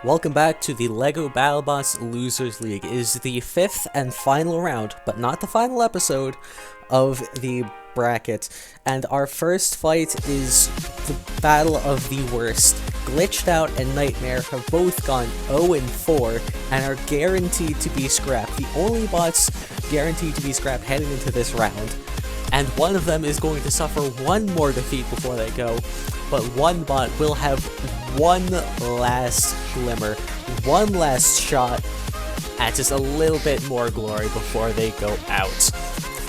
Welcome back to the LEGO Battlebots Losers League. It is the 5th and final round, but not the final episode, of the bracket. And our first fight is the battle of the worst. Glitched Out and Nightmare have both gone 0-4 and are guaranteed to be scrapped. The only bots guaranteed to be scrapped heading into this round. And one of them is going to suffer one more defeat before they go, but one bot will have one last glimmer, one last shot at just a little bit more glory before they go out.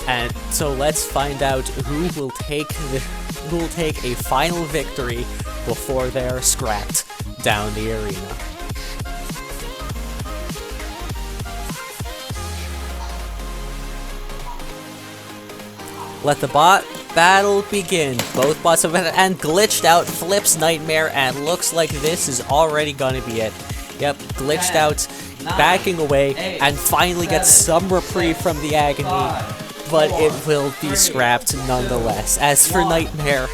And so let's find out who will take a final victory before they are scrapped down the arena. Let the bot battle begin. Both bots have been and Glitched Out flips Nightmare, and looks like this is already gonna be it. Yep, Glitched Out backing away and finally gets some reprieve from the agony, but it will be scrapped nonetheless. As for Nightmare,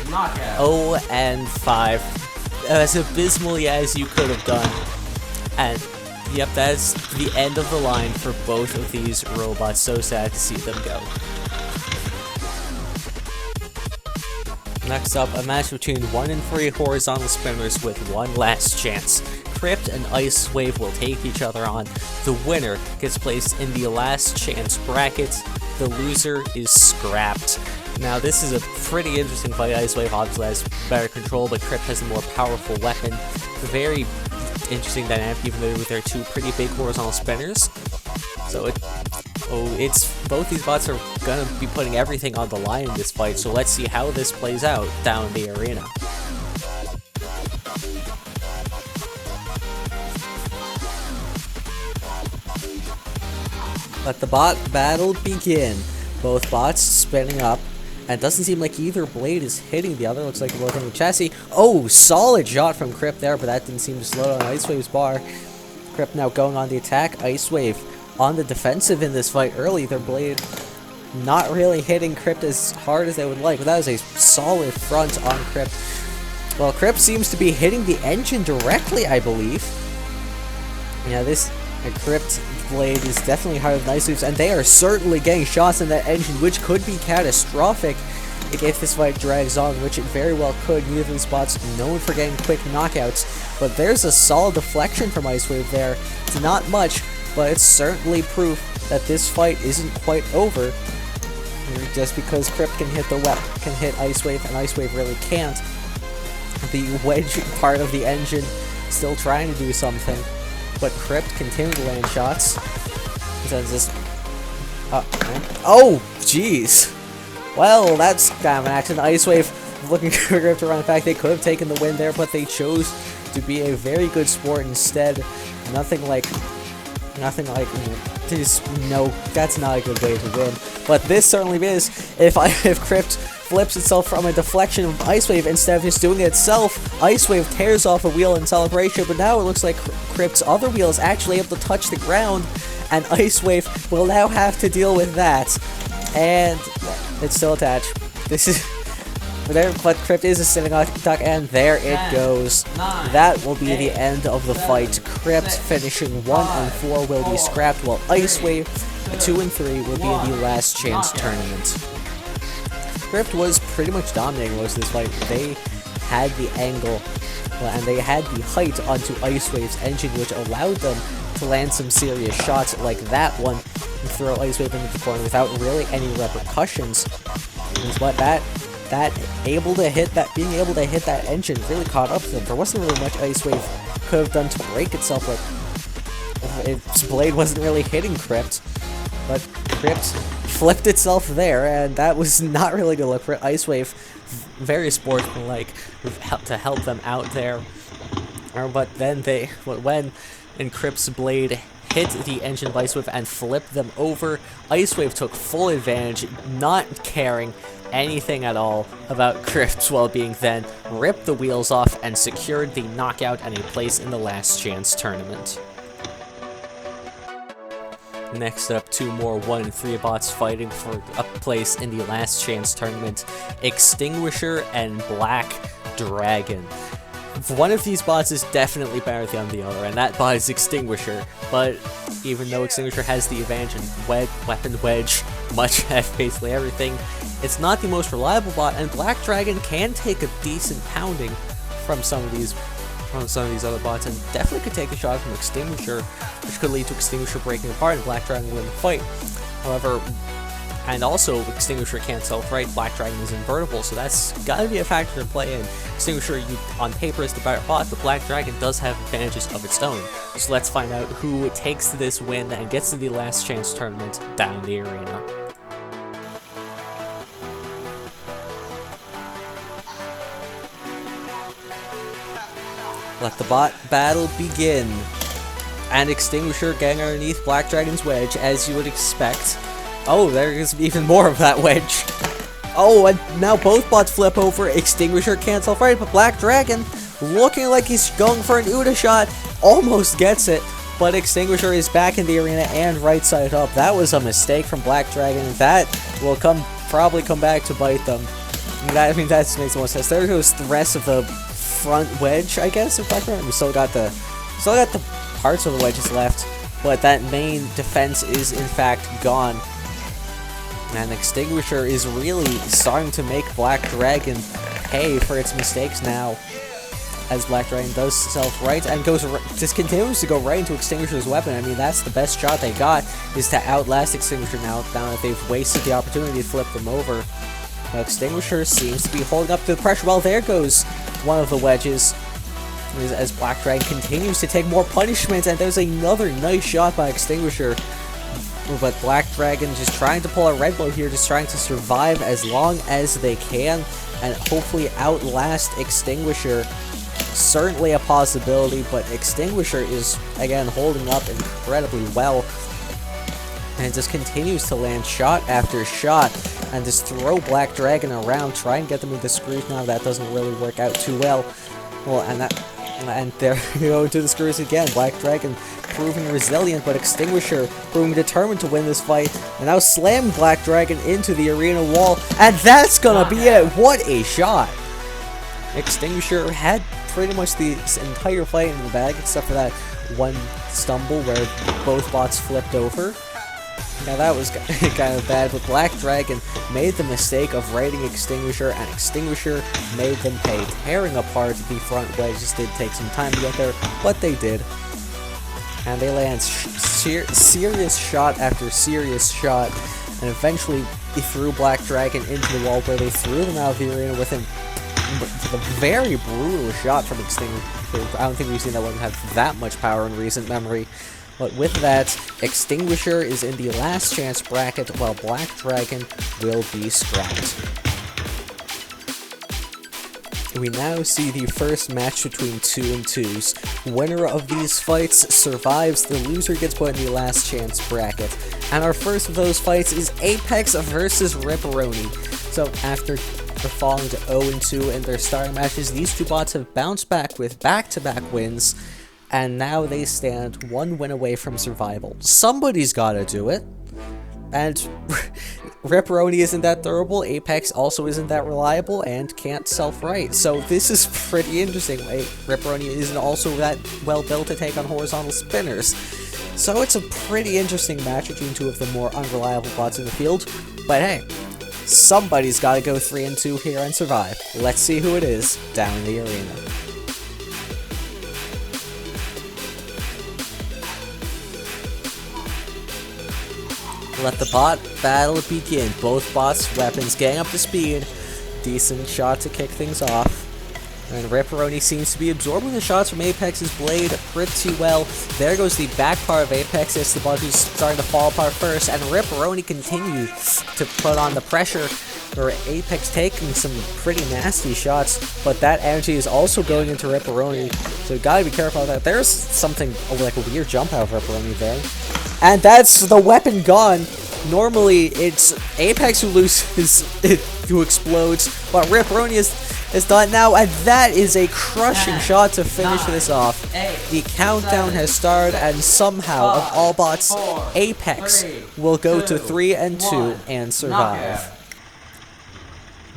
0-5, as abysmally as you could have done. And yep, that's the end of the line for both of these robots. So sad to see them go. Next up, a match between 1 and 3 horizontal spinners with one last chance. Cryp and Ice Wave will take each other on. The winner gets placed in the last chance bracket. The loser is scrapped. Now this is a pretty interesting fight. Ice Wave obviously has better control, but Cryp has a more powerful weapon. Very interesting dynamic, even though they're two pretty big horizontal spinners. So it's both these bots are gonna be putting everything on the line in this fight, so let's see how this plays out down the arena. Let the bot battle begin. Both bots spinning up, and it doesn't seem like either blade is hitting the other. Looks like they're both hitting the chassis. Oh, solid shot from Cryp there, but that didn't seem to slow down Ice Wave's bar. Cryp now going on the attack. Ice Wave on the defensive in this fight early. Their blade not really hitting Cryp as hard as they would like, but that was a solid front on Cryp. Well, Cryp seems to be hitting the engine directly, I believe. Yeah, this Crypt blade is definitely harder than Ice Wave's, and they are certainly getting shots in that engine, which could be catastrophic if this fight drags on, which it very well could. Neither of these spots known for getting quick knockouts, but there's a solid deflection from Ice Wave there. It's not much, but it's certainly proof that this fight isn't quite over. Just because Cryp can hit can hit Ice Wave, and Ice Wave really can't. The wedge part of the engine still trying to do something, but Cryp continuing to land shots. Oh, jeez. Well, that's kind of an accident. Ice Wave looking for Cryp to run back. They could have taken the win there, but they chose to be a very good sport instead. Nothing like no, that's not a good way to win. But this certainly is. If Cryp flips itself from a deflection of Ice Wave instead of just doing it itself, Ice Wave tears off a wheel in celebration, but now it looks like Crypt's other wheel is actually able to touch the ground, and Ice Wave will now have to deal with that. And it's still attached. This is there, but Cryp is a sitting duck, and there it goes. That will be the end of the fight. Cryp finishing 1-4 will be scrapped, while Ice Wave 2-3 will be in the last chance tournament. Cryp was pretty much dominating most of this fight. They had the angle, and they had the height onto Ice Wave's engine, which allowed them to land some serious shots like that one and throw Ice Wave into the corner without really any repercussions. But being able to hit that engine really caught up to them. There wasn't really much Ice Wave could have done to break itself. Like, its blade wasn't really hitting Cryp, but Cryp flipped itself there, and that was not really good look for Ice Wave. Very sportsmanlike to help them out there. But then when Cryp's blade hit the engine of Ice Wave and flipped them over, Ice Wave took full advantage, not caring anything at all about Cryp's well-being, then ripped the wheels off and secured the knockout and a place in the last chance tournament. Next up, two more 1-3 bots fighting for a place in the last chance tournament. Extinguisher and Black Dragon. one of these bots is definitely better than the other, and that bot is Extinguisher. But even though Extinguisher has the advantage in weapon wedge, much at basically everything, it's not the most reliable bot, and Black Dragon can take a decent pounding from some of these other bots, and definitely could take a shot from Extinguisher, which could lead to Extinguisher breaking apart and Black Dragon win the fight. However, and also Extinguisher can't self-right, Black Dragon is invertible, so that's gotta be a factor to play in. Extinguisher, on paper, is the better bot, but Black Dragon does have advantages of its own. So let's find out who takes this win and gets to the last chance tournament down the arena. Let the bot battle begin. And Extinguisher getting underneath Black Dragon's wedge, as you would expect. Oh, there is even more of that wedge. Oh, and now both bots flip over. Extinguisher can't self-right, but Black Dragon, looking like he's going for an Uda shot, almost gets it. But Extinguisher is back in the arena and right side up. That was a mistake from Black Dragon. That will probably come back to bite them. That makes the most sense. There goes the rest of the front wedge, I guess, of Black Dragon. We still got the parts of the wedges left, but that main defense is in fact gone. And Extinguisher is really starting to make Black Dragon pay for its mistakes now, as Black Dragon does self-right and just continues to go right into Extinguisher's weapon. I mean, that's the best shot they got, is to outlast Extinguisher now that they've wasted the opportunity to flip them over. Now, Extinguisher seems to be holding up to the pressure. Well, there goes one of the wedges, as Black Dragon continues to take more punishment, and there's another nice shot by Extinguisher. But Black Dragon just trying to pull a red blow here, just trying to survive as long as they can, and hopefully outlast Extinguisher. Certainly a possibility, but Extinguisher is, again, holding up incredibly well. And just continues to land shot after shot, and just throw Black Dragon around, try and get them into screws. Now that doesn't really work out too well. Well, and there you go into the screws again. Black Dragon proving resilient, but Extinguisher proving determined to win this fight, and now slam Black Dragon into the arena wall, and that's gonna be it. What a shot! Extinguisher had pretty much the entire fight in the bag, except for that one stumble where both bots flipped over. Now that was kind of bad, but Black Dragon made the mistake of raiding Extinguisher, and Extinguisher made them pay, tearing apart the front wedges. Did take some time to get there, but they did. And they land serious shot after serious shot, and eventually they threw Black Dragon into the wall, where they threw them out of the arena with a very brutal shot from Extinguisher. I don't think we've seen that one have that much power in recent memory. But with that, Extinguisher is in the last chance bracket, while Black Dragon will be scrapped. We now see the first match between 2 and 2s. Winner of these fights survives, the loser gets put in the last chance bracket. And our first of those fights is Apex versus Ripron. So after falling to 0 and 2 in their starting matches, these two bots have bounced back with back-to-back wins, and now they stand one win away from survival. Somebody's gotta do it. And Ripron isn't that durable, Apex also isn't that reliable, and can't self-right. So this is pretty interesting. Ripron isn't also that well built to take on horizontal spinners. So it's a pretty interesting match between two of the more unreliable bots in the field. But hey, somebody's gotta go 3 and 2 here and survive. Let's see who it is down in the arena. Let the bot battle begin. Both bots' weapons getting up to speed. Decent shot to kick things off. And Ripron seems to be absorbing the shots from Apex's blade pretty well. There goes the back part of Apex. It's the bot who's starting to fall apart first. And Ripron continues to put on the pressure. Or Apex taking some pretty nasty shots. But that energy is also going into Ripron. So you gotta be careful of that. There's something like a weird jump out of Ripron there. And that's the weapon gone. Normally, it's Apex who loses, who explodes, but Ripron is done now, and that is a crushing shot to finish this off. The countdown has started, and somehow, of all bots, Apex will go to 3 and 2 and survive.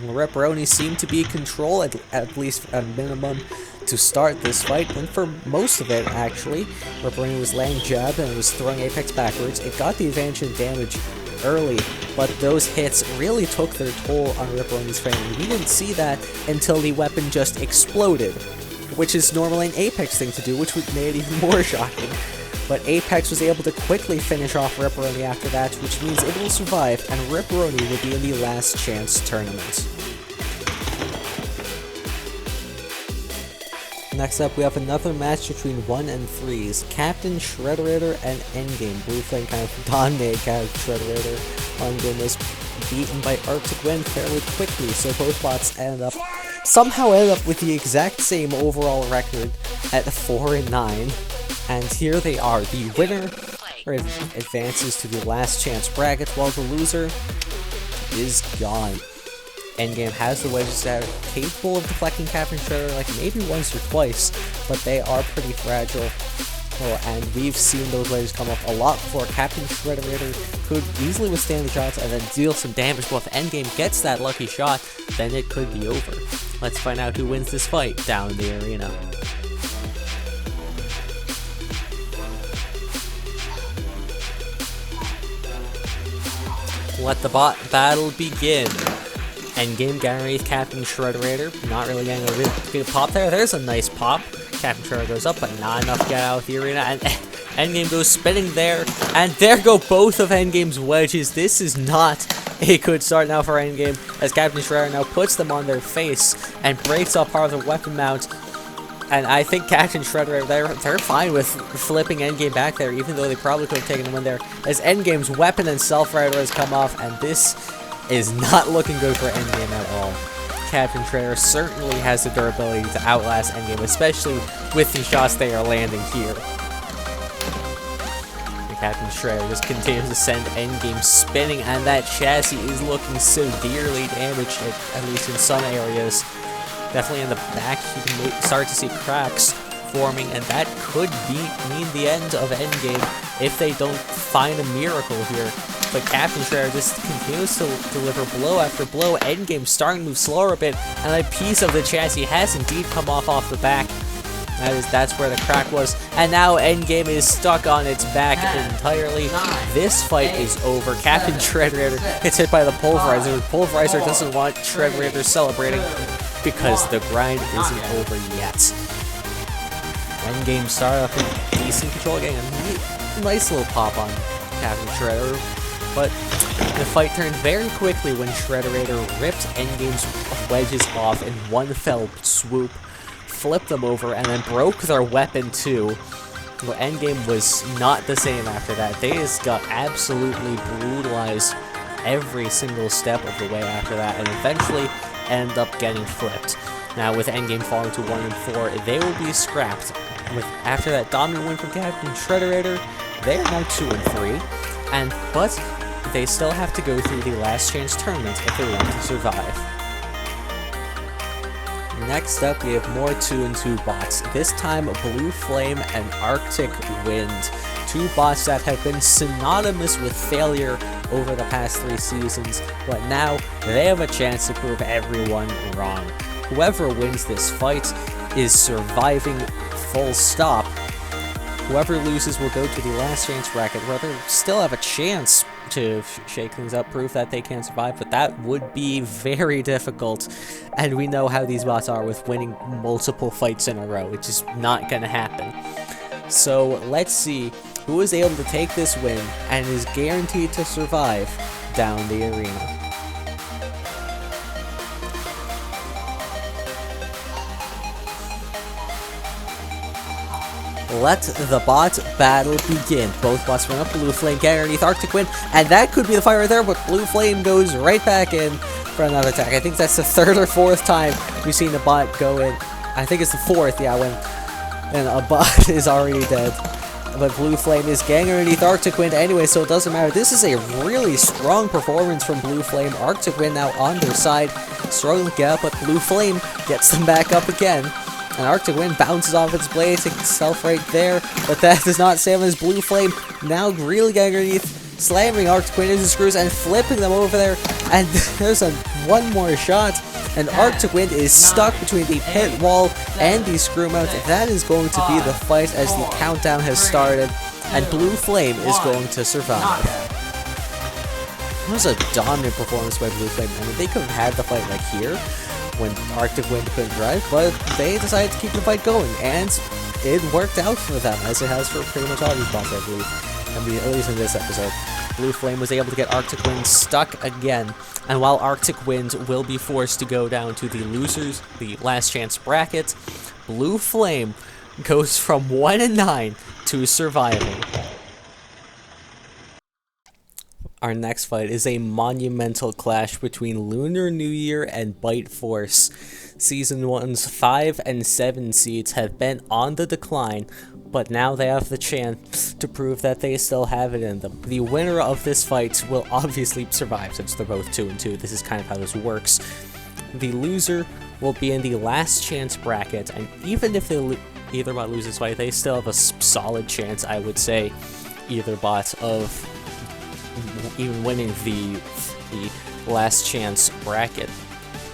Ripron seem to be in control, at least at minimum. to start this fight, and for most of it, actually. Ripron was laying jab and was throwing Apex backwards. It got the advantage in damage early, but those hits really took their toll on Ripron's frame. We didn't see that until the weapon just exploded, which is normally an Apex thing to do, which would made it even more shocking. But Apex was able to quickly finish off Ripperoni after that, which means it will survive, and Ripperoni will be in the Last Chance tournament. Next up, we have another match between 1 and 3s, Captain Shredderator and Endgame. Blue Flame kind of dominated Captain Shredderator. Endgame was beaten by Arctic Wind fairly quickly, so both bots somehow ended up with the exact same overall record at 4 and 9. And here they are. The winner advances to the Last Chance bracket, while the loser is gone. Endgame has the wedges that are capable of deflecting Captain Shredder like maybe once or twice, but they are pretty fragile. And we've seen those wedges come up a lot before. Captain Shredderator could easily withstand the shots and then deal some damage, but if Endgame gets that lucky shot, then it could be over. Let's find out who wins this fight down in the arena. Let the bot battle begin. Endgame guarantees Captain Shredderator. Not really getting a really good pop there. There's a nice pop. Captain Shredder goes up, but not enough to get out of the arena. And Endgame goes spinning there. And there go both of Endgame's wedges. This is not a good start now for Endgame, as Captain Shredder now puts them on their face and breaks up part of the weapon mount. And I think Captain Shredder, they're fine with flipping Endgame back there, even though they probably could have taken the win there, as Endgame's weapon and self-rider has come off, and this is not looking good for Endgame at all. Captain Shredder certainly has the durability to outlast Endgame, especially with the shots they are landing here. And Captain Shredder just continues to send Endgame spinning, and that chassis is looking so dearly damaged, at least in some areas. Definitely in the back, you can start to see cracks forming, and that could mean the end of Endgame if they don't find a miracle here. But Captain Shredder just continues to deliver blow after blow. Endgame starting to move slower a bit, and a piece of the chassis has indeed come off the back. That's where the crack was, and now Endgame is stuck on its back entirely. This fight is over. Captain Shredder gets hit by the Pulverizer. The Pulverizer doesn't want Shredder celebrating because the grind isn't over yet. Endgame started off in decent control, getting a nice little pop on Captain Shredder, but the fight turned very quickly when Shredderator ripped Endgame's wedges off in one fell swoop, flipped them over, and then broke their weapon too. But Endgame was not the same after that. They just got absolutely brutalized every single step of the way after that, and eventually end up getting flipped. Now with Endgame falling to 1 and 4, they will be scrapped. After that dominant win from Captain Shredderator, they are now 2 and 3, but they still have to go through the Last Chance tournament if they want to survive. Next up, we have more 2 and 2 bots. This time, Blue Flame and Arctic Wind. 2 bots that have been synonymous with failure over the past 3 seasons, but now they have a chance to prove everyone wrong. Whoever wins this fight is surviving, full stop. Whoever loses will go to the Last Chance bracket, where they still have a chance to shake things up, prove that they can survive, but that would be very difficult, and we know how these bots are with winning multiple fights in a row. It's just not gonna happen. So let's see who is able to take this win and is guaranteed to survive down the arena. Let the bot battle begin. Both bots run up. Blue Flame getting underneath Arctic Wind, and that could be the fight right there, but Blue Flame goes right back in for another attack. I think that's the 3rd or 4th time we've seen the bot go in. I think it's the 4th, yeah, when a bot is already dead. But Blue Flame is getting underneath Arctic Wind anyway, so it doesn't matter. This is a really strong performance from Blue Flame. Arctic Wind now on their side, struggling to get up, but Blue Flame gets them back up again. And Arctic Wind bounces off its blade, takes itself right there, but that does not save him as Blue Flame now really getting underneath, slamming Arctic Wind into screws and flipping them over there. And there's one more shot, And Arctic Wind is stuck between the pit wall and the screw mount. That is going to be the fight as the countdown has started, and Blue Flame is going to survive. It was a dominant performance by Blue Flame. I mean, they could have had the fight like here, when Arctic Wind couldn't drive, but they decided to keep the fight going, and it worked out for them, as it has for pretty much all these bots, I believe. I mean, at least in this episode. Blue Flame was able to get Arctic Wind stuck again, and while Arctic Wind will be forced to go down to the losers, the last chance bracket, Blue Flame goes from 1-9 to surviving. Our next fight is a monumental clash between Lunar New Year and Bite Force. Season 1's 5 and 7 seeds have been on the decline, but now they have the chance to prove that they still have it in them. The winner of this fight will obviously survive, since they're both 2-2. This is kind of how this works. The loser will be in the last chance bracket, and even if either bot loses this fight, they still have a solid chance, I would say, either bot, of even winning the last chance bracket.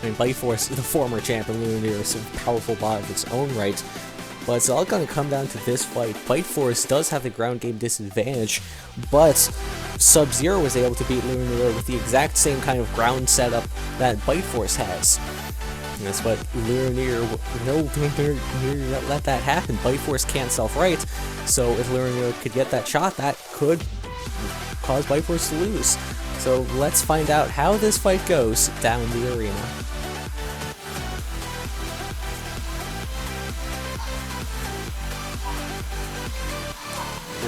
I mean, Bite Force, the former champion, Lunar, is a powerful bot of its own right, but it's all going to come down to this fight. Bite Force does have the ground game disadvantage, but Subzero was able to beat Lunar with the exact same kind of ground setup that Bite Force has. And that's what Lunar no let that happen. Bite Force can't self-right, so if Lunar could get that shot, that could cause Bite Force to lose. So let's find out how this fight goes down the arena.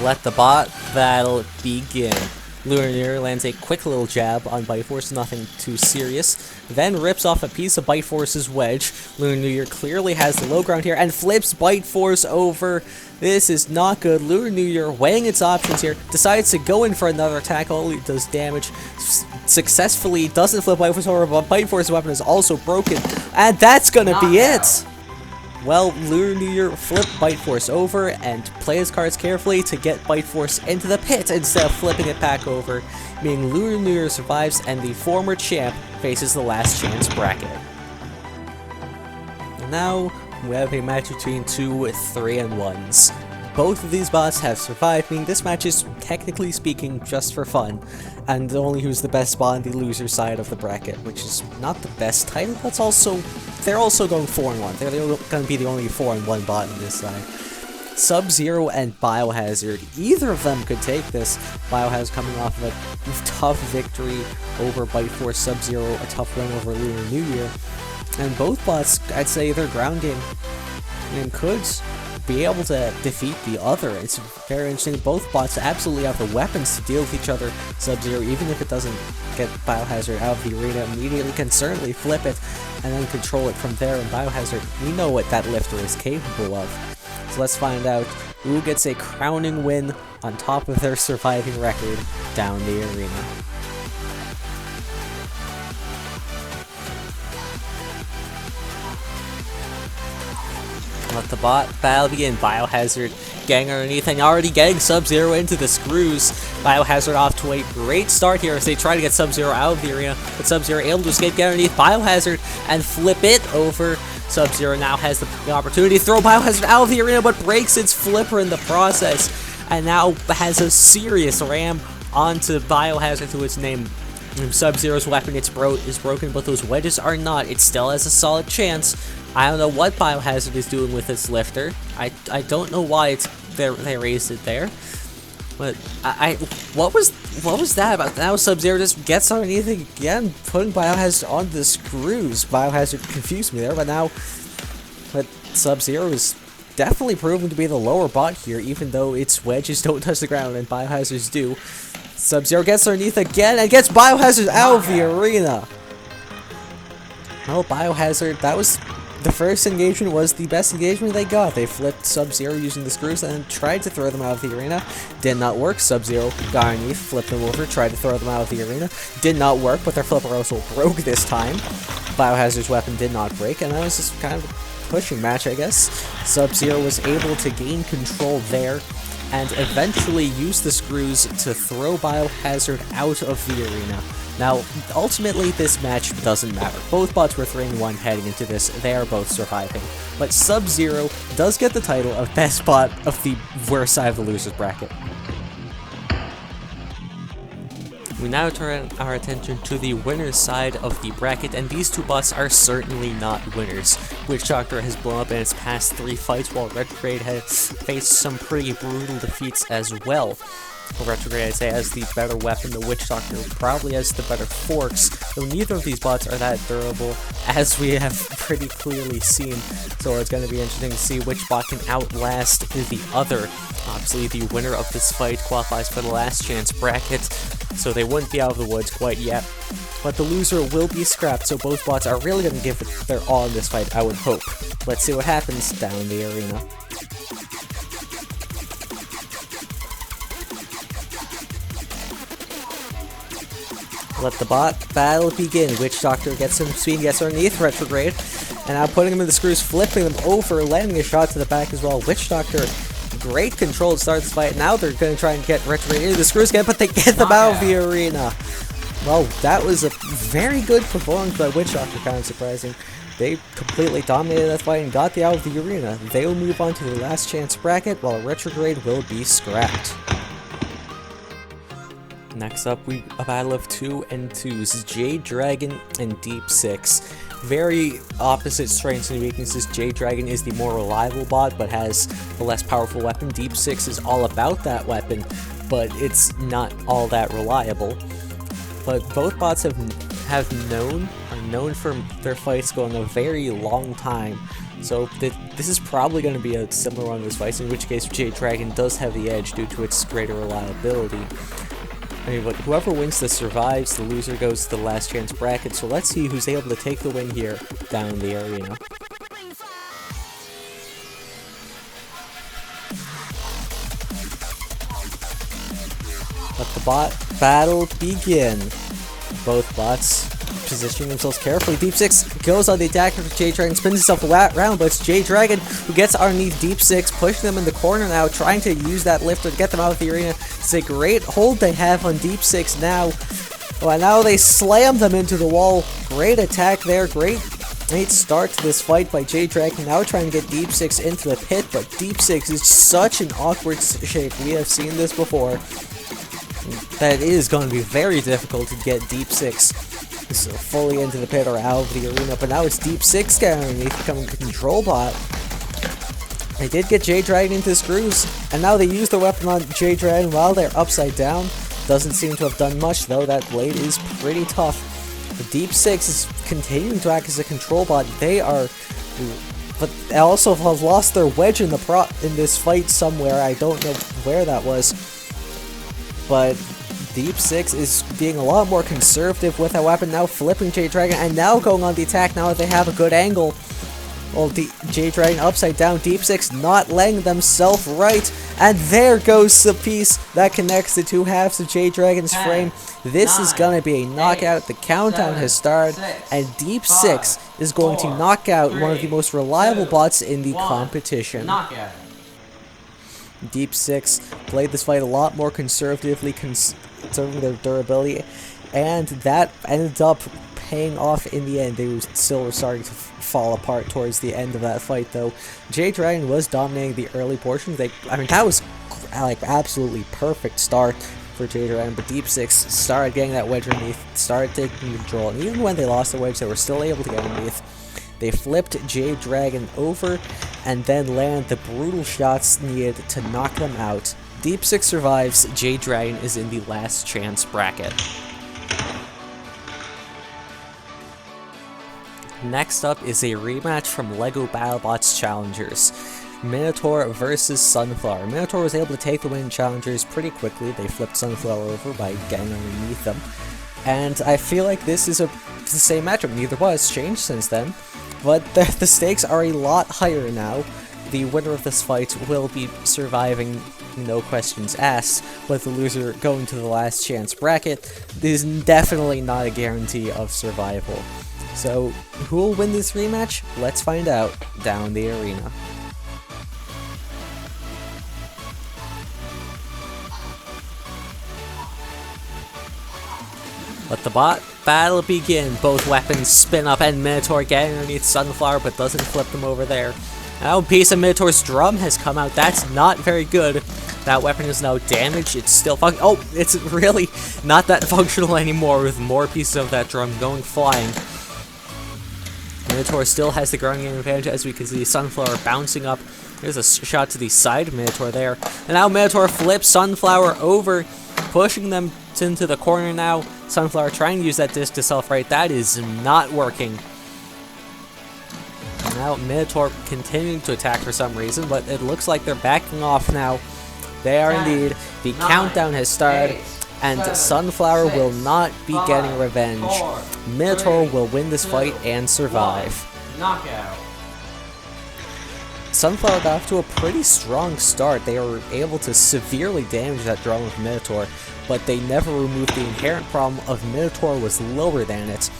Let the bot battle begin. Lunar lands a quick little jab on Bite Force, nothing too serious, then rips off a piece of Bite Force's wedge. Lunar clearly has the low ground here and flips Bite Force over. This is not good. Lunar weighing its options here, decides to go in for another attack, only does damage. Successfully doesn't flip Bite Force over, but Bite Force's weapon is also broken, and that's gonna be it! Well, Lunar flipped Bite Force over and play his cards carefully to get Bite Force into the pit instead of flipping it back over, meaning Lunar survives and the former champ faces the last chance bracket. And now, we have a match between two 3-1s. Both of these bots have survived, meaning this match is, technically speaking, just for fun, and only who's the best bot on the loser side of the bracket, which is not the best title, but they're also going 4-1. They're going to be the only 4-1 bot on this side. Subzero and Biohazard, either of them could take this. Biohazard coming off of a tough victory over Bite Force, Subzero a tough win over Lunar New Year, and both bots, I'd say their ground game could be able to defeat the other. It's very interesting. Both bots absolutely have the weapons to deal with each other. Subzero, even if it doesn't get Biohazard out of the arena immediately, can certainly flip it and then control it from there. And Biohazard, we know what that lifter is capable of. So let's find out who gets a crowning win on top of their surviving record down the arena. Let the bot battle begin. Biohazard getting underneath and already getting Subzero into the screws. Biohazard off to a great start here as they try to get Subzero out of the arena, but Subzero able to escape, get underneath Biohazard and flip it over. Subzero now has the opportunity to throw Biohazard out of the arena, but breaks its flipper in the process, and now has a serious ram onto Biohazard to its name. Subzero's weapon is broken, but those wedges are not. It still has a solid chance. I don't know what Biohazard is doing with its lifter. I don't know why they raised it there. But what was that about? Now Subzero just gets underneath it again, putting Biohazard on the screws. Biohazard confused me there, but Subzero is definitely proven to be the lower bot here, even though its wedges don't touch the ground and Biohazards do. Subzero gets underneath again and gets Biohazard out of the arena. Well, Biohazard, that was the first engagement, was the best engagement they got. They flipped Subzero using the screws and then tried to throw them out of the arena. Did not work. Subzero got underneath, flipped them over, tried to throw them out of the arena. Did not work, but their flipper also broke this time. Biohazard's weapon did not break, and that was just kind of a pushing match, I guess. Subzero was able to gain control there and eventually use the screws to throw Biohazard out of the arena. Now, ultimately, this match doesn't matter. Both bots were 3-1 heading into this. They are both surviving. But Subzero does get the title of best bot of the worst side of the loser's bracket. We now turn our attention to the winner's side of the bracket, and these two bots are certainly not winners. Witch Doctor has blown up in its past 3 fights, while Retrograde has faced some pretty brutal defeats as well. Retrograde, I say, has the better weapon. The Witch Doctor probably has the better forks, though neither of these bots are that durable, as we have pretty clearly seen. So it's going to be interesting to see which bot can outlast the other. Obviously, the winner of this fight qualifies for the last chance bracket, so they wouldn't be out of the woods quite yet. But the loser will be scrapped, so both bots are really going to give it their all in this fight, I would hope. Let's see what happens down the arena. Let the bot battle begin. Witch Doctor gets some speed, gets underneath Retrograde, and now putting him in the screws, flipping them over, landing a shot to the back as well. Witch Doctor, great control to start this fight. Now they're going to try and get Retrograde into the screws again, but they get them out of the arena. Well, that was a very good performance by Witch Doctor, kind of surprising. They completely dominated that fight and got the out of the arena. They will move on to the last chance bracket, while Retrograde will be scrapped. Next up, a battle of 2 and 2s, Jade Dragon and Deep Six. Very opposite strengths and weaknesses. Jade Dragon is the more reliable bot, but has the less powerful weapon. Deep Six is all about that weapon, but it's not all that reliable. But both bots are known for their fights going a very long time. So this is probably going to be a similar one of those fights, in which case Jade Dragon does have the edge due to its greater reliability. I mean, but whoever wins this survives, the loser goes to the last chance bracket, so let's see who's able to take the win here down the arena. Let the bot battle begin. Both bots positioning themselves carefully. Deep Six goes on the attack for Jade Dragon, spins himself around, but it's Jade Dragon who gets underneath Deep Six, pushing them in the corner now, trying to use that lifter to get them out of the arena. It's a great hold they have on Deep Six now. Well, now they slam them into the wall. Great attack there, great start to this fight by Jade Dragon. Now trying to get Deep Six into the pit, but Deep Six is such an awkward shape. We have seen this before. That it is going to be very difficult to get Deep Six so fully into the pit or out of the arena, but now it's Deep Six getting underneath, becoming a control bot. They did get Jade Dragon into the screws, and now they use their weapon on Jade Dragon while they're upside down. Doesn't seem to have done much, though. That blade is pretty tough. The Deep Six is continuing to act as a control bot. But they also have lost their wedge in this fight somewhere. I don't know where that was, but Deep Six is being a lot more conservative with that weapon, now flipping Jade Dragon, and now going on the attack now that they have a good angle. Well, Jade Dragon upside down, Deep Six not letting themselves right, and there goes the piece that connects the two halves of Jade Dragon's frame. This is going to be a knockout. The countdown has started, and Deep Six is going to knock out one of the most reliable bots in the competition. Deep Six played this fight a lot more conservatively, conserving their durability, and that ended up paying off in the end. They were still starting to fall apart towards the end of that fight, though. Jade Dragon was dominating the early portions. I mean, that was like absolutely perfect start for Jade Dragon, but Deep Six started getting that wedge underneath, started taking control, and even when they lost the wedge, they were still able to get underneath. They flipped Jade Dragon over and then landed the brutal shots needed to knock them out. Deep Six survives. Jade Dragon is in the last chance bracket. Next up is a rematch from LEGO Battlebots Challengers. Minotaur versus Sunflower. Minotaur was able to take the win in Challengers pretty quickly. They flipped Sunflower over by getting underneath them. And I feel like this is the same matchup. Neither was changed since then. But the stakes are a lot higher now. The winner of this fight will be surviving, no questions asked, but the loser going to the last chance bracket is definitely not a guarantee of survival. So, who will win this rematch? Let's find out down the arena. Let the bot battle begin. Both weapons spin up and Minotaur getting underneath Sunflower but doesn't flip them over there. Now a piece of Minotaur's drum has come out. That's not very good. That weapon is now damaged. It's still oh, it's really not that functional anymore with more pieces of that drum going flying. Minotaur still has the ground game advantage, as we can see Sunflower bouncing up. There's a shot to the side of Minotaur there. And now Minotaur flips Sunflower over, pushing them into the corner now. Sunflower trying to use that disc to self-right. That is not working. Now Minotaur continuing to attack for some reason, but it looks like they're backing off now. They are indeed. The countdown has started, and Sunflower will not be getting revenge. Minotaur will win this fight and survive. Knockout. Sunflower got off to a pretty strong start. They were able to severely damage that drum of Minotaur, but they never removed the inherent problem of Minotaur was lower than it,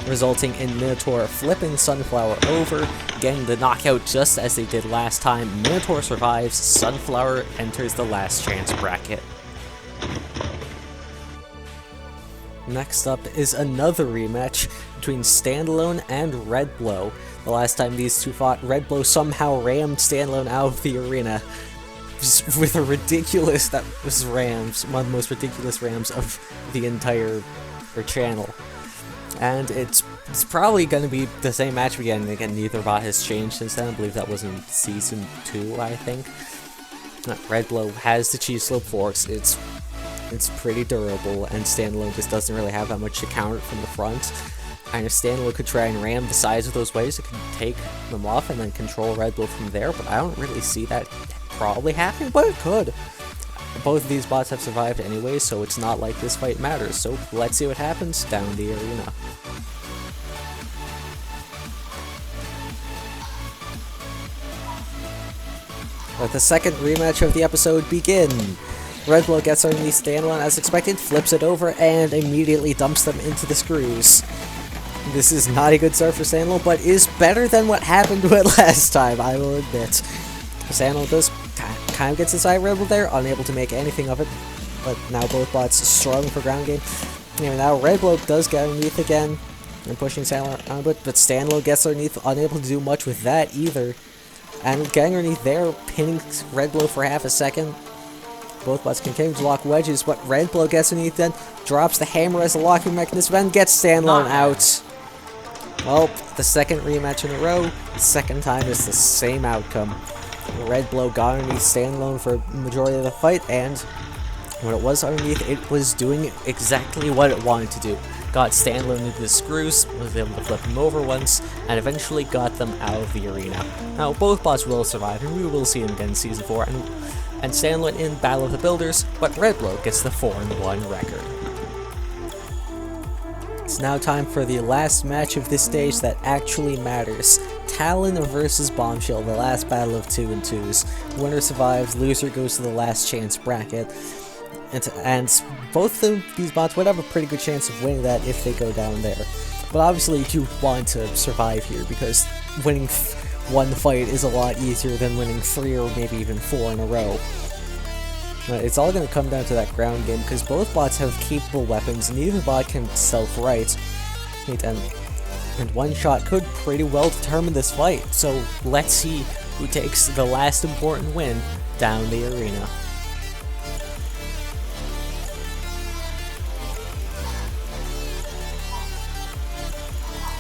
resulting in Minotaur flipping Sunflower over, getting the knockout just as they did last time. Minotaur survives, Sunflower enters the last chance bracket. Next up is another rematch between Standalone and Red Blow. The last time these two fought, Red Blow somehow rammed Standalone out of the arena with a ridiculous, that was rams, one of the most ridiculous rams of the entire channel. And it's probably going to be the same match again. Again, neither bot has changed since then. I believe that was in Season 2, I think. Red Blow has the cheese slope forks. It's pretty durable, and Standalone just doesn't really have that much to counter from the front. And if Standalone could try and ram the sides of those waves, it could take them off and then control Red Blow from there, but I don't really see that probably happening, but it could. Both of these bots have survived anyway, so it's not like this fight matters. So let's see what happens down the arena. Let the second rematch of the episode begin. Red Blow gets underneath Standalone as expected, flips it over, and immediately dumps them into the screws. This is not a good start for Standalone, but is better than what happened to it last time, I will admit. Standalone does kind of gets inside Red Blow there, unable to make anything of it, but now both bots struggling for ground game. Anyway, now Red Blow does get underneath again, and pushing Standalone on a bit, but Standalone gets underneath, unable to do much with that either. And getting underneath there, pinning Red Blow for half a second. Both bots continue to lock wedges, but Red Blow gets underneath then, drops the hammer as a locking mechanism, and gets Standalone out. Well, the second rematch in a row, the second time is the same outcome. Red Blow got underneath Standalone for the majority of the fight, and when it was underneath, it was doing exactly what it wanted to do. Got Standalone into the screws, was able to flip him over once, and eventually got them out of the arena. Now, both bots will survive, and we will see them again in Season 4, and Standalone in Battle of the Builders, but Red Blow gets the 4-1 record. It's now time for the last match of this stage that actually matters. Talon versus Bombshell, the last battle of 2 and 2s. Winner survives, loser goes to the last chance bracket. And both of these bots would have a pretty good chance of winning that if they go down there. But obviously you want to survive here, because winning one fight is a lot easier than winning 3 or maybe even 4 in a row. It's all going to come down to that ground game, because both bots have capable weapons, neither bot can self-right. And one shot could pretty well determine this fight, so let's see who takes the last important win down the arena.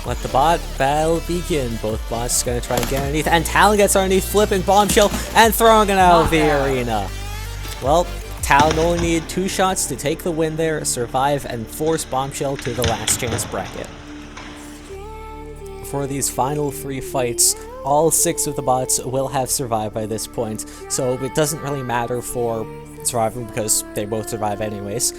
Let the bot battle begin. Both bots going to try and get underneath, and Talon gets underneath, flipping Bombshell and throwing it out of the arena. Well, Talon only needed 2 shots to take the win there, survive, and force Bombshell to the last chance bracket. For these final 3 fights, all 6 of the bots will have survived by this point, so it doesn't really matter for surviving because they both survive anyways.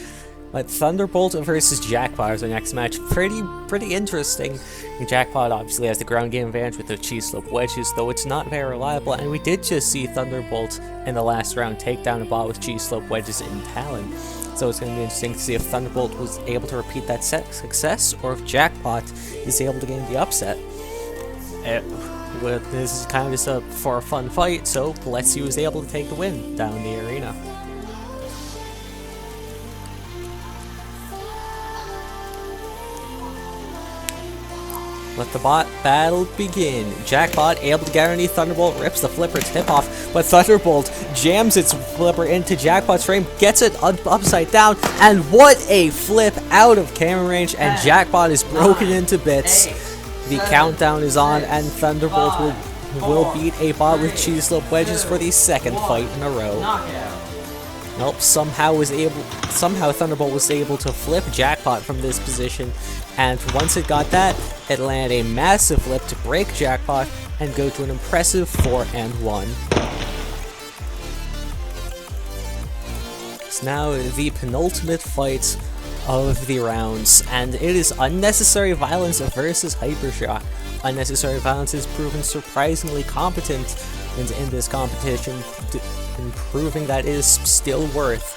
But Thunderbolt versus Jackpot is our next match. Pretty interesting. Jackpot obviously has the ground game advantage with the cheese slope wedges, though it's not very reliable, and we did just see Thunderbolt in the last round take down a bot with cheese slope wedges in Talon. So it's going to be interesting to see if Thunderbolt was able to repeat that success, or if Jackpot is able to gain the upset. This is kind of just for a fun fight, so let's see who's able to take the win down the arena. Let the bot battle begin. Jackpot able to get underneath Thunderbolt, rips the flipper tip off, but Thunderbolt jams its flipper into Jackpot's frame, gets it upside down, and what a flip out of camera range, and Jackpot is broken into bits. The countdown is on, and Thunderbolt will beat a bot with cheese slope wedges for the second fight in a row. Nope, somehow Thunderbolt was able to flip Jackpot from this position, and once it got that, it landed a massive flip to break Jackpot and go to an impressive 4-1. It's now the penultimate fight of the rounds, and it is Unnecessary Violence versus Hypershock. Unnecessary Violence is proven surprisingly competent in this competition, and proving that it is still worth.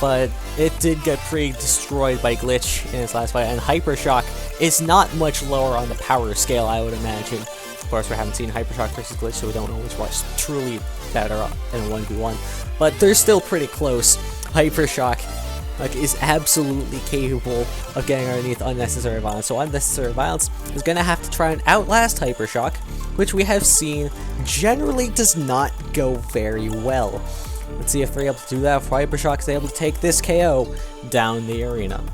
But it did get pretty destroyed by Glitch in its last fight, and Hypershock is not much lower on the power scale, I would imagine. Of course, we haven't seen Hypershock versus Glitch, so we don't know which one's truly better in a 1v1, but they're still pretty close. Hypershock is absolutely capable of getting underneath Unnecessary Violence, so Unnecessary Violence is going to have to try and outlast Hypershock, which we have seen generally does not go very well. Let's see if they're able to do that, if Hypershock is able to take this KO down the arena.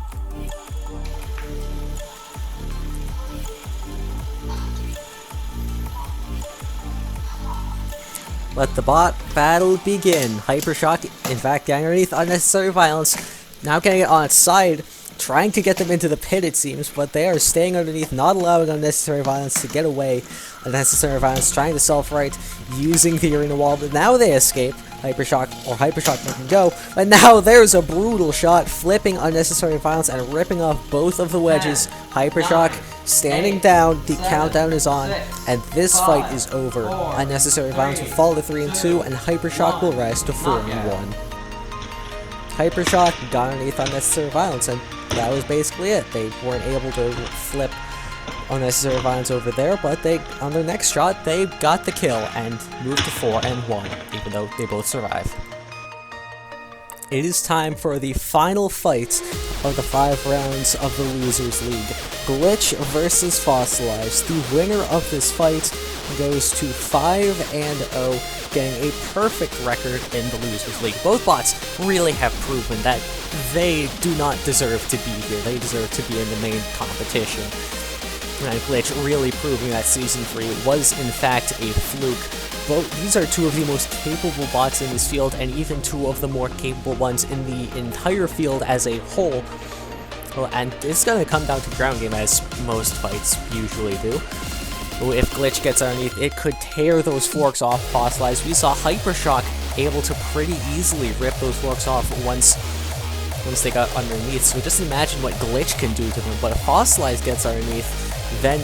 Let the bot battle begin. Hypershock, in fact, getting underneath Unnecessary Violence, now getting it on its side, trying to get them into the pit, it seems, but they are staying underneath, not allowing Unnecessary Violence to get away. Unnecessary Violence trying to self-right, using the arena wall, but now they escape. Hypershock can go, but now there's a brutal shot, flipping Unnecessary Violence and ripping off both of the wedges. Hypershock standing down, the countdown is on, and this fight is over. Unnecessary Violence will fall to 3-2, and Hypershock will rise to 4-1. Hypershock got underneath Unnecessary Violence, and that was basically it. They weren't able to flip Unnecessary Violence over there, but on their next shot, they got the kill and moved to 4-1, even though they both survived. It is time for the final fight of the 5 rounds of the Losers League. Glitch versus Fossilized. The winner of this fight goes to 5-0, getting a perfect record in the Losers League. Both bots really have proven that they do not deserve to be here. They deserve to be in the main competition. And Glitch really proving that Season 3 was in fact a fluke. These are two of the most capable bots in this field, and even two of the more capable ones in the entire field as a whole. And it's going to come down to ground game, as most fights usually do. If Glitch gets underneath, it could tear those forks off Fossilized. We saw Hypershock able to pretty easily rip those forks off once they got underneath. So just imagine what Glitch can do to them. But if Fossilized gets underneath, then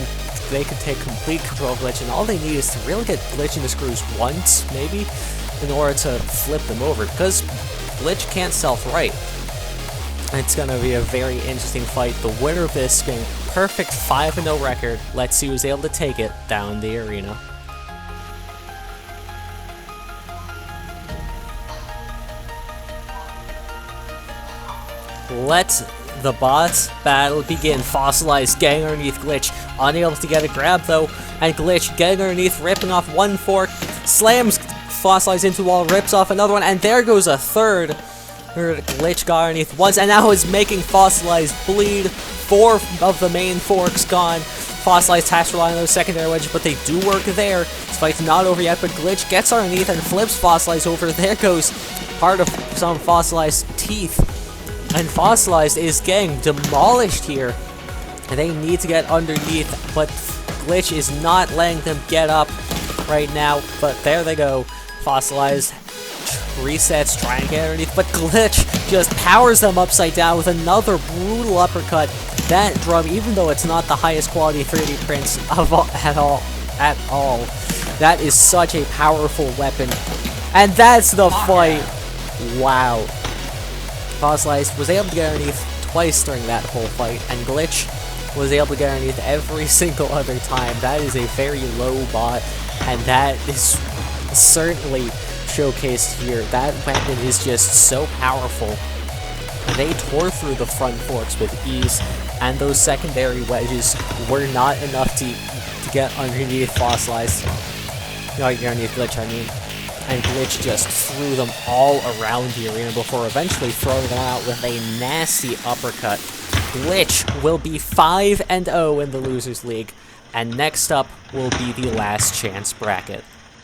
they could take complete control of Glitch, and all they need is to really get Glitch into screws once, maybe, in order to flip them over, because Glitch can't self-right. It's going to be a very interesting fight. The winner of this being perfect 5-0 record. Let's see who's able to take it down the arena. Let the bots battle begin. Fossilized getting underneath Glitch, unable to get a grab though, and Glitch getting underneath, ripping off one fork, slams Fossilized into the wall, rips off another one, and there goes a third. Glitch got underneath once, and now is making Fossilized bleed. 4 of the main forks gone. Fossilized has to rely on those secondary wedges, but they do work there. This fight's not over yet, but Glitch gets underneath and flips Fossilized over. There goes part of some Fossilized teeth. And Fossilized is getting demolished here. And they need to get underneath, but Glitch is not letting them get up right now. But there they go. Fossilized resets, trying to get underneath, but Glitch just powers them upside down with another brutal uppercut. That drum, even though it's not the highest quality 3D prints at all, that is such a powerful weapon. And that's the fight. Wow. Fossilized was able to get underneath twice during that whole fight, and Glitch was able to get underneath every single other time. That is a very low bot, and that is certainly showcased here. That weapon is just so powerful. They tore through the front forks with ease, and those secondary wedges were not enough to get underneath Fossilized. No, underneath Glitch, I mean. And Glitch just threw them all around the arena before eventually throwing them out with a nasty uppercut. Glitch will be 5-0 in the Losers League, and next up will be the last chance bracket.